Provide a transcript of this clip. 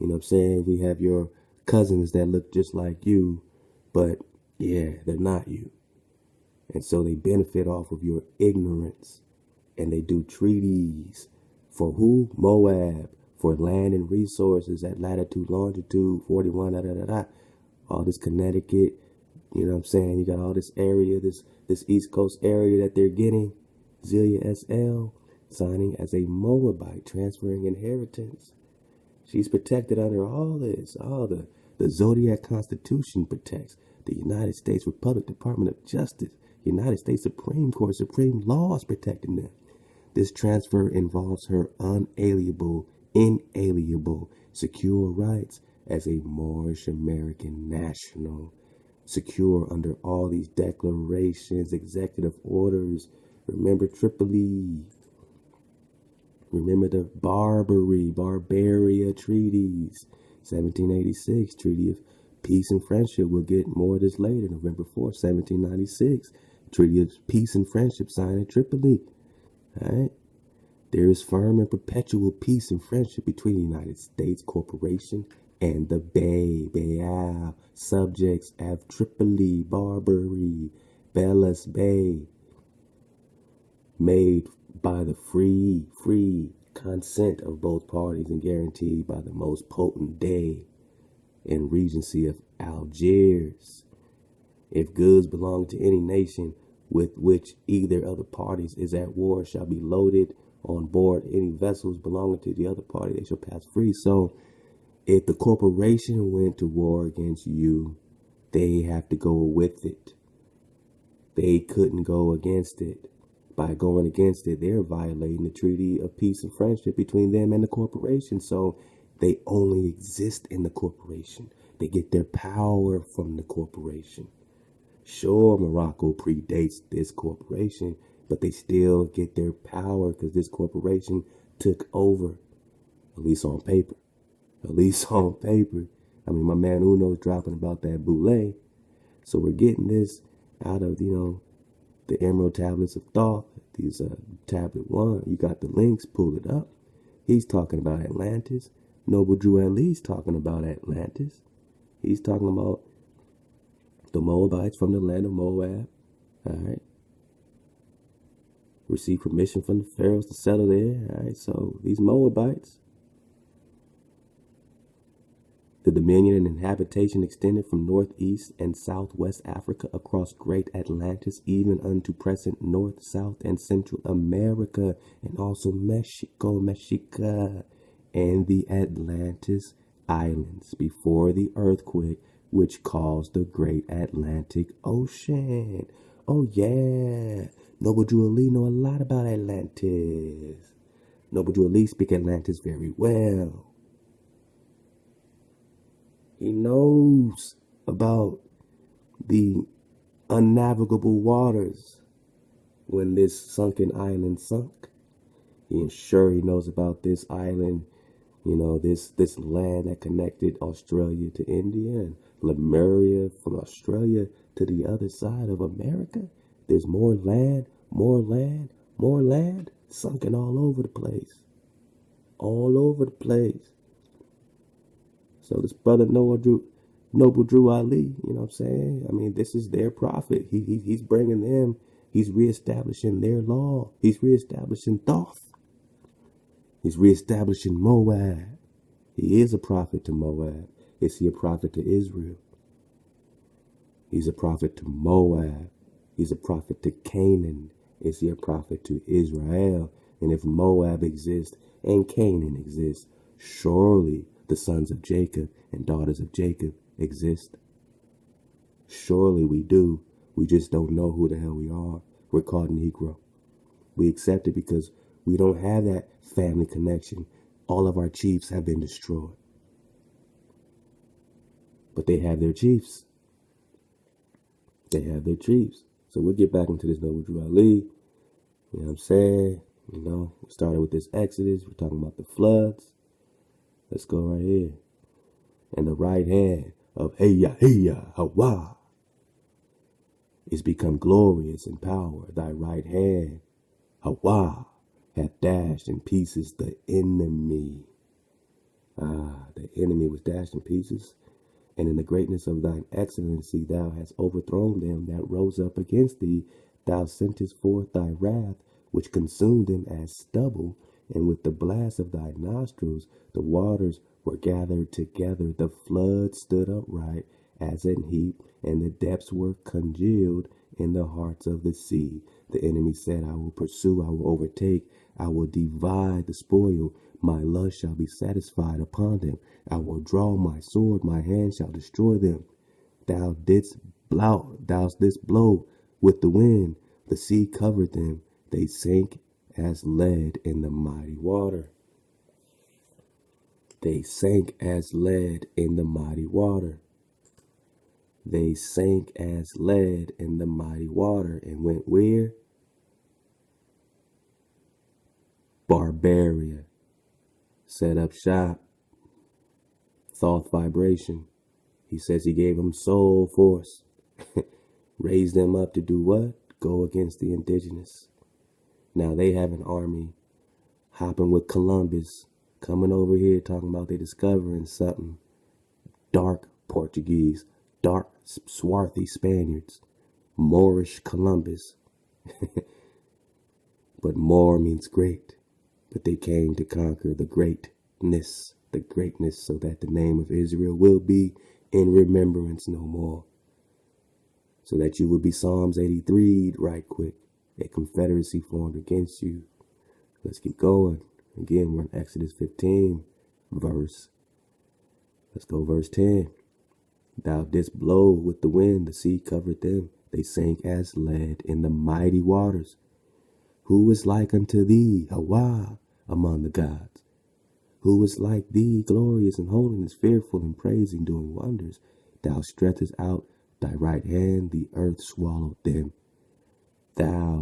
You know what I'm saying? We have your cousins that look just like you, but yeah, they're not you. And so they benefit off of your ignorance. And they do treaties for who? Moab, for land and resources at latitude, longitude, 41, da da da da. All this Connecticut, you know what I'm saying? You got all this area, this East Coast area that they're getting. Zelia SL signing as a Moabite, transferring inheritance. She's protected under all this. All the Zodiac Constitution protects. The United States Republic Department of Justice, United States Supreme Court, Supreme laws protecting them. This transfer involves her unalienable, inalienable, secure rights as a Moorish American national, secure under all these declarations, executive orders. Remember Tripoli. Remember the Barbaria treaties. 1786, Treaty of Peace and Friendship. We'll get more of this later. November 4th, 1796. Treaty of Peace and Friendship signed in Tripoli. All right? There is firm and perpetual peace and friendship between the United States Corporation and the Bay, subjects of Tripoli, Barbary, Bellas Bay, made by the free consent of both parties and guaranteed by the most potent Dey and Regency of Algiers. If goods belong to any nation with which either of the parties is at war shall be loaded on board any vessels belonging to the other party, they shall pass free. So if the corporation went to war against you, they have to go with it. They couldn't go against it. By going against it, they're violating the Treaty of Peace and Friendship between them and the corporation. So they only exist in the corporation. They get their power from the corporation. Sure, Morocco predates this corporation, but they still get their power because this corporation took over, at least on paper. At least on paper. I mean, my man Uno's dropping about that boule. So we're getting this out of, the Emerald Tablets of Thoth. These tablet 1. You got the links, pull it up. He's talking about Atlantis. Noble Drew Ali's talking about Atlantis. He's talking about the Moabites from the land of Moab. All right. Received permission from the pharaohs to settle there. All right. So these Moabites, the dominion and habitation extended from northeast and southwest Africa across great Atlantis, even unto present North, South, and Central America, and also Mexico, and the Atlantis Islands before the earthquake which caused the great Atlantic Ocean. Oh yeah, Noble Drew Ali know a lot about Atlantis. Noble Drew Ali speak Atlantis very well. He knows about the unnavigable waters when this sunken island sunk. He knows about this island, this land that connected Australia to India and Lemuria from Australia to the other side of America. There's more land sunken all over the place. All over the place. So this brother Noble Drew Ali, you know what I'm saying? I mean, this is their prophet. He's bringing them, he's reestablishing their law. He's reestablishing Thoth. He's reestablishing Moab. He is a prophet to Moab. Is he a prophet to Israel? He's a prophet to Moab. He's a prophet to Canaan. Is he a prophet to Israel? And if Moab exists and Canaan exists, surely the sons of Jacob and daughters of Jacob exist. Surely we do. We just don't know who the hell we are. We're called Negro. We accept it because we don't have that family connection. All of our chiefs have been destroyed. But they have their chiefs. They have their chiefs. So we'll get back into this Noble Drew Ali. You know what I'm saying? We started with this Exodus. We're talking about the floods. Let's go right here. And the right hand of Halal HaWah is become glorious in power. Thy right hand, HaWah, hath dashed in pieces the enemy. The enemy was dashed in pieces. And in the greatness of thine excellency thou hast overthrown them that rose up against thee. Thou sentest forth thy wrath, which consumed them as stubble, and with the blast of thy nostrils the waters were gathered together. The flood stood upright as an heap, and the depths were congealed in the hearts of the sea. The enemy said, I will pursue, I will overtake, I will divide the spoil. My lust shall be satisfied upon them. I will draw my sword, my hand shall destroy them. Thou didst blow with the wind, the sea covered them. They sank as lead in the mighty water. They sank as lead in the mighty water. They sank as lead in the mighty water and went where? Barbaria. Set up shop. Thoth vibration. He says he gave them soul force. Raised them up to do what? Go against the indigenous. Now they have an army hopping with Columbus, coming over here talking about they discovering something. Dark Portuguese, dark swarthy Spaniards, Moorish Columbus. But Moor means great. But they came to conquer the greatness, so that the name of Israel will be in remembrance no more. So that you will be Psalms 83 right quick. A confederacy formed against you. Let's keep going. Again, we're in Exodus 15 verse. Let's go verse 10. Thou didst blow with the wind, the sea covered them. They sank as lead in the mighty waters. Who is like unto thee, HaWah, among the gods? Who is like thee, glorious in holiness, fearful in praising, doing wonders? Thou stretchest out thy right hand, the earth swallowed them. Thou